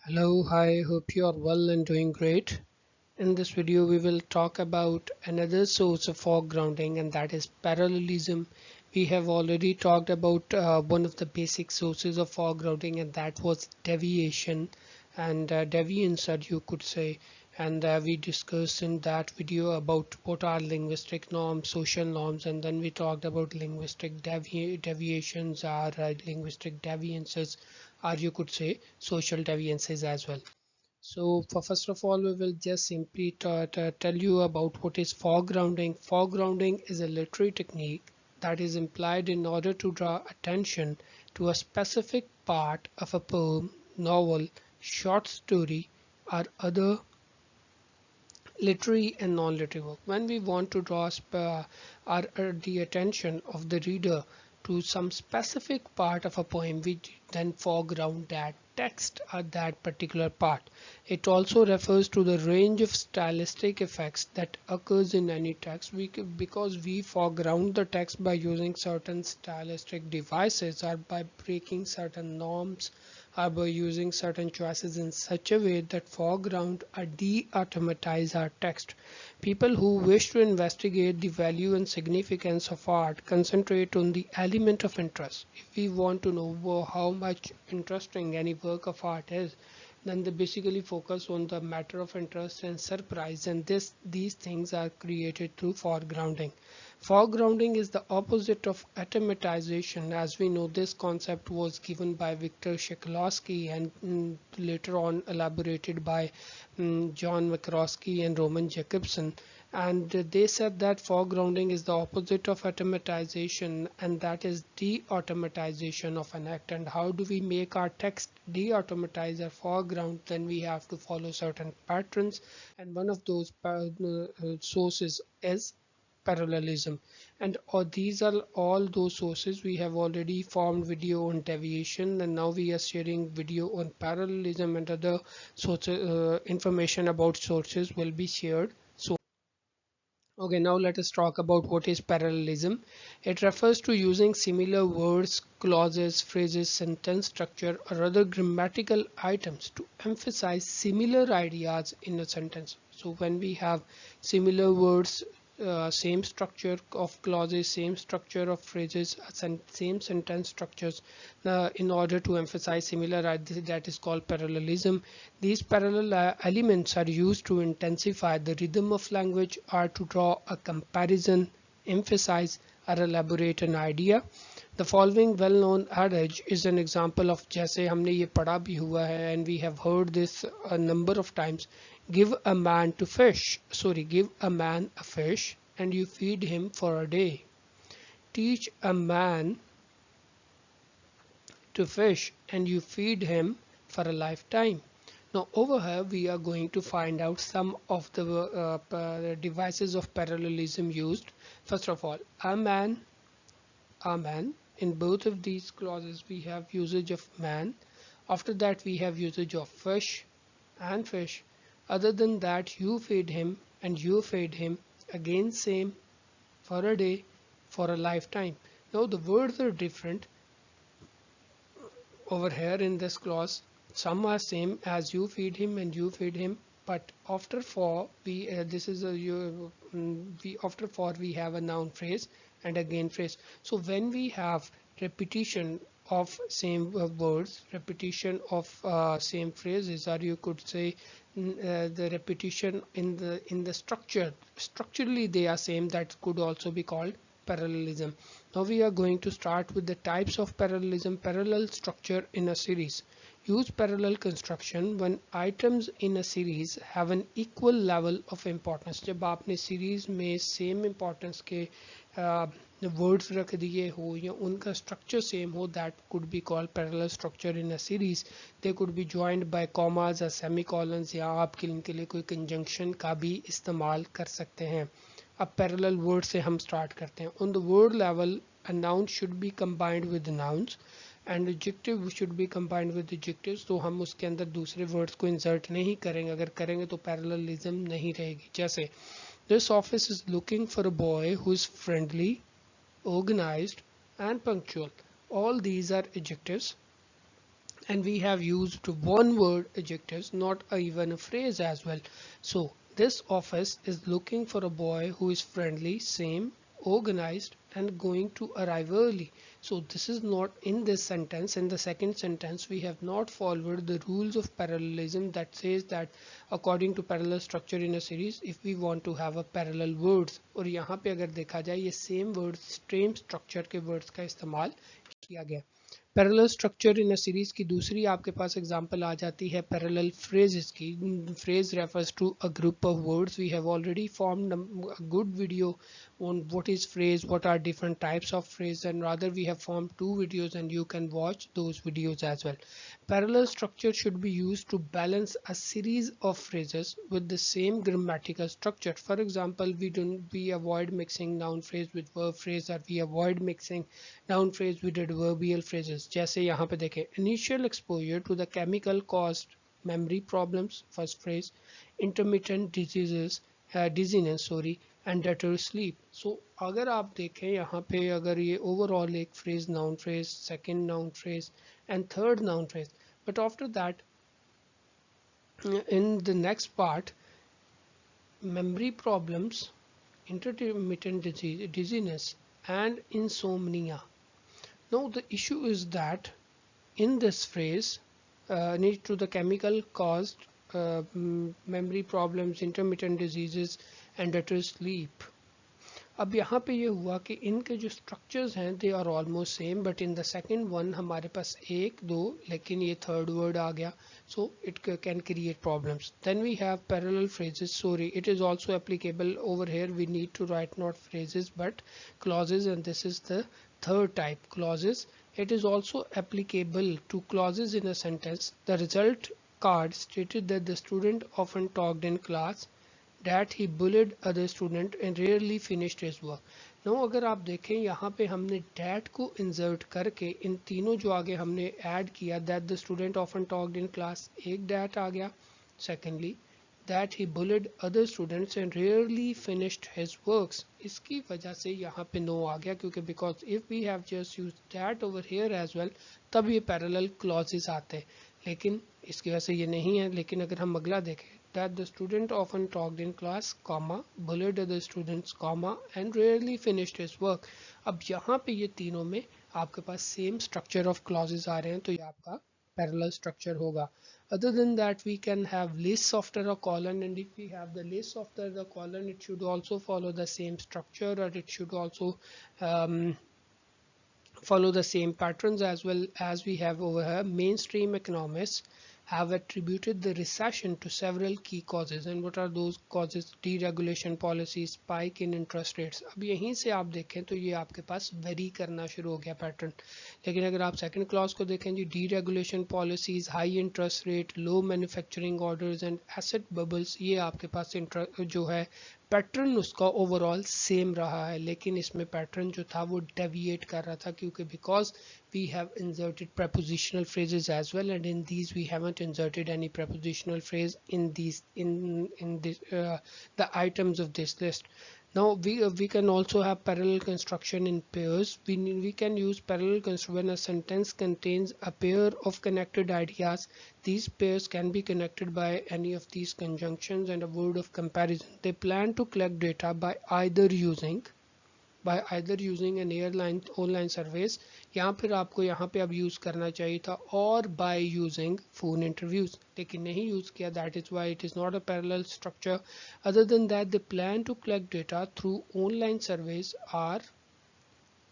Hello, hi, hope you are well and doing great. In this video, we will talk about another source of foregrounding, and that is parallelism. We have already talked about one of the basic sources of foregrounding, and that was deviation and deviance, as you could say. And we discussed in that video about what are linguistic norms, social norms, and then we talked about linguistic deviations or linguistic deviances, or you could say social deviances as well. So first of all, we will just simply tell you about what is foregrounding. Foregrounding is a literary technique that is employed in order to draw attention to a specific part of a poem, novel, short story, or other literary and non-literary work. When we want to draw the attention of the reader to some specific part of a poem, we then foreground that text or that particular part. It also refers to the range of stylistic effects that occurs in any text because we foreground the text by using certain stylistic devices or by breaking certain norms or by using certain choices in such a way that foreground or de-automatize our text. People who wish to investigate the value and significance of art concentrate on the element of interest. If we want to know how much interesting any work of art is, then they basically focus on the matter of interest and surprise, and these things are created through foregrounding. Foregrounding is the opposite of atomatization. As we know, this concept was given by Victor Shklovsky and later on elaborated by John McCroskey and Roman Jacobson. And they said that foregrounding is the opposite of atomatization, and that is de-automatization of an act. And how do we make our text de-automatize our foreground? Then we have to follow certain patterns, and one of those sources is parallelism. And these are all those sources. We have already formed video on deviation, and now we are sharing video on parallelism, and other sources information about sources will be shared. So okay, now let us talk about what is parallelism. It refers to using similar words, clauses, phrases, sentence structure, or other grammatical items to emphasize similar ideas in a sentence. So when we have similar words, same structure of clauses, same structure of phrases, same sentence structures, in order to emphasize similar ideas, that is called parallelism. These parallel elements are used to intensify the rhythm of language or to draw a comparison, emphasize, or elaborate an idea. The following well-known adage is an example of जैसे हमने ये पढ़ा भी हुआ है and we have heard this a number of times. Give a man a fish and you feed him for a day. Teach a man to fish and you feed him for a lifetime. Now over here we are going to find out some of the devices of parallelism used. First of all, a man. In both of these clauses we have usage of man. After that we have usage of fish and fish. Other than that, you feed him and you feed him, again same, for a day, for a lifetime. Now the words are different over here in this clause. Some are same as you feed him and you feed him, but after for we this is a we after for we have a noun phrase and again phrase. So when we have repetition of same words, repetition of same phrases, or you could say the repetition in the structure, structurally they are same, that could also be called parallelism. Now we are going to start with the types of parallelism. Parallel structure in a series. Use parallel construction when items in a series have an equal level of importance. जब आपने series में same importance के words रख दिए हो या उनका structure same हो, that could be called parallel structure in a series. They could be joined by commas or semicolons, या आप इनके लिए कोई conjunction का भी इस्तेमाल कर सकते हैं. अब पैरेलल वर्ड से हम स्टार्ट करते हैं. On the word level a noun should be combined with nouns and adjective should be combined with adjectives. तो हम उसके अंदर दूसरे वर्ड्स को इंसर्ट नहीं करेंगे. अगर करेंगे तो पैरेललिज्म नहीं रहेगी. जैसे this office is looking for a boy who is friendly, organized and punctual. All these are adjectives and we have used one word adjectives, not even a phrase as well. So this office is looking for a boy who is friendly, same, organized, and going to arrive early. So this is not in this sentence. In the second sentence we have not followed the rules of parallelism that says that according to parallel structure in a series, if we want to have a parallel words, और यहाँ पे अगर देखा जाए ये same words same structure के words का इस्तेमाल किया गया. Parallel structure in a series की दूसरी आपके पास एग्जांपल आ जाती है पैरेलल फ्रेजेस की. Phrase refers to a group of words. We have already formed a good video on what is phrase, what are different types of phrase, and rather we have formed two videos and you can watch those videos as well. Parallel structure should be used to balance a series of phrases with the same grammatical structure. For example, we avoid mixing noun phrase with verb phrase, or we avoid mixing noun phrase with adverbial phrases. जैसे यहाँ पे देखें, initial exposure to the chemical caused memory problems, first phrase, intermittent diseases, dizziness sorry, and better sleep. So अगर आप देखें यहाँ पे, अगर ये overall एक phrase noun phrase, second noun phrase and third noun phrase, but after that in the next part, memory problems, intermittent dizziness and insomnia. Now the issue is that in this phrase, need to the chemical caused memory problems, intermittent diseases and better sleep. अब यहाँ पे ये हुआ कि इनके जो structures हैं they are almost same, but in the second one हमारे पास एक दो, लेकिन ये थर्ड वर्ड आ गया, so it can create problems. Then we have parallel phrases. Sorry, it is also applicable over here. We need to write not phrases but clauses, and this is the third type, clauses. It is also applicable to clauses in a sentence. The result card stated that the student often talked in class, that he bullied other student and rarely finished his work. Now अगर आप देखें यहाँ पे हमने that को insert करके इन तीनों जो आगे हमने add किया, that the student often talked in class, एक that आ गया. Secondly, that he bullied other students and rarely finished his works. इसकी वजह से यहाँ पे no आ गया, क्योंकि because if we have just used that over here as well, तब ये parallel clauses आते हैं, लेकिन इसकी वजह से ये नहीं है. लेकिन अगर हम अगला देखें, that the student often talked in class, comma, bullied other students, comma, and rarely finished his work. अब यहाँ पे ये तीनों में आपके पास same structure of clauses आ रहे हैं, तो ये आपका parallel structure होगा. Other than that, we can have lists after a colon, and if we have the list after the colon, it should also follow the same structure, or it should also follow the same patterns as well as we have over here. Mainstream economists have attributed the recession to several key causes. And what are those causes? Deregulation policy, spike in interest rates. अब यहीं से आप देखें तो ये आपके पास very करना शुरू हो गया पैटर्न. लेकिन अगर आप सेकंड क्लॉज को देखें जी, deregulation policies, high interest rate, low manufacturing orders and asset bubbles, ये आपके पास जो है पैटर्न उसका ओवरऑल सेम रहा है. लेकिन इसमें पैटर्न जो था वो डेविएट कर रहा था, क्योंकि because we have inserted prepositional phrases as well, and in these we haven't inserted any prepositional phrase in these in this the items of this list. Now we can also have parallel construction in pairs. We can use parallel construction when a sentence contains a pair of connected ideas. These pairs can be connected by any of these conjunctions and a word of comparison. They plan to collect data by either using an airline online service, या फिर आपको यहाँ पे अब use करना चाहिए था और by using phone interviews, लेकिन नहीं यूज किया. that is why it is not a parallel structure. Other than that, they plan to collect data through online surveys or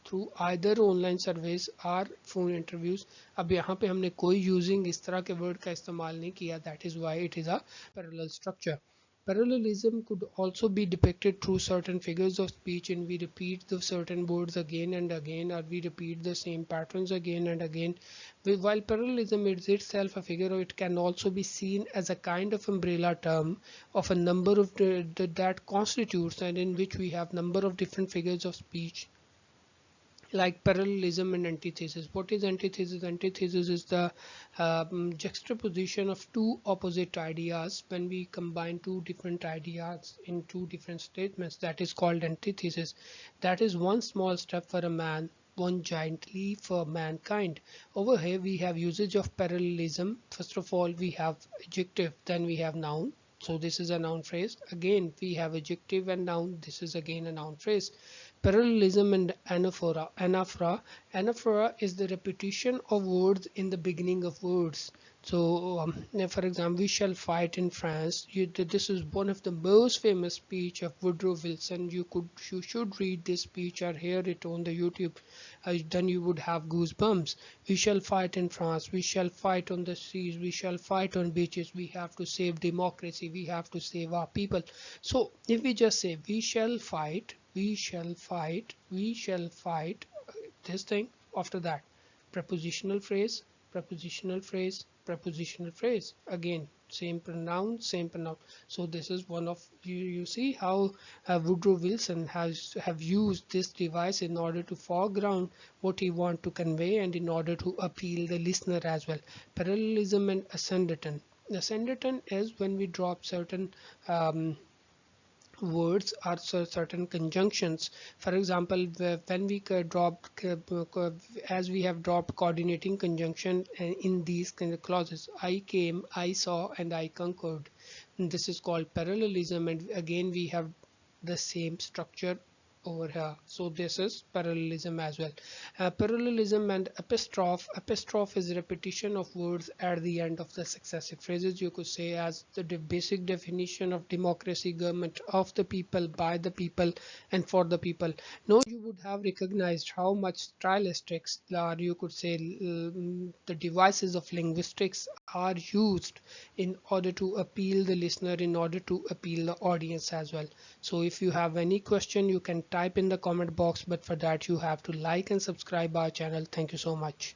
through either online surveys or phone interviews. अब यहाँ पे हमने कोई using इस तरह के word का इस्तेमाल नहीं किया. that is why it is a parallel structure. Parallelism could also be depicted through certain figures of speech, and we repeat the certain words again and again, or we repeat the same patterns again and again. While parallelism is itself a figure, it can also be seen as a kind of umbrella term of a number of that constitutes, and in which we have number of different figures of speech, like parallelism and antithesis. What is antithesis? Antithesis is the juxtaposition of two opposite ideas. When we combine two different ideas in two different statements, that is called antithesis. That is one small step for a man, one giant leap for mankind. Over here we have usage of parallelism. First of all, we have adjective, then we have noun. So this is a noun phrase. Again, we have adjective and noun. This is again a noun phrase. Parallelism and anaphora. Anaphora is the repetition of words in the beginning of words. So, for example, we shall fight in France. This is one of the most famous speech of Woodrow Wilson. You should read this speech or hear it on the YouTube. Then you would have goosebumps. We shall fight in France. We shall fight on the seas. We shall fight on beaches. We have to save democracy. We have to save our people. So, if we just say we shall fight, we shall fight, we shall fight, this thing, after that prepositional phrase, prepositional phrase, prepositional phrase, again same pronoun. So this is one of you see how Woodrow Wilson have used this device in order to foreground what he want to convey and in order to appeal the listener as well. Parallelism and ascendanton. Ascendanton is when we drop certain words or certain conjunctions. For example, when we as we have dropped coordinating conjunction in these kind of clauses, I came, I saw, and I conquered. And this is called parallelism, and again we have the same structure over here. So this is parallelism as well. Parallelism and epistrophe. Epistrophe is repetition of words at the end of the successive phrases. You could say as the basic definition of democracy, government of the people, by the people, and for the people. Now you would have recognized how much stylistics, or you could say the devices of linguistics are used in order to appeal the listener, in order to appeal the audience as well. So if you have any question, you can type in the comment box, but for that you have to like and subscribe our channel. Thank you so much.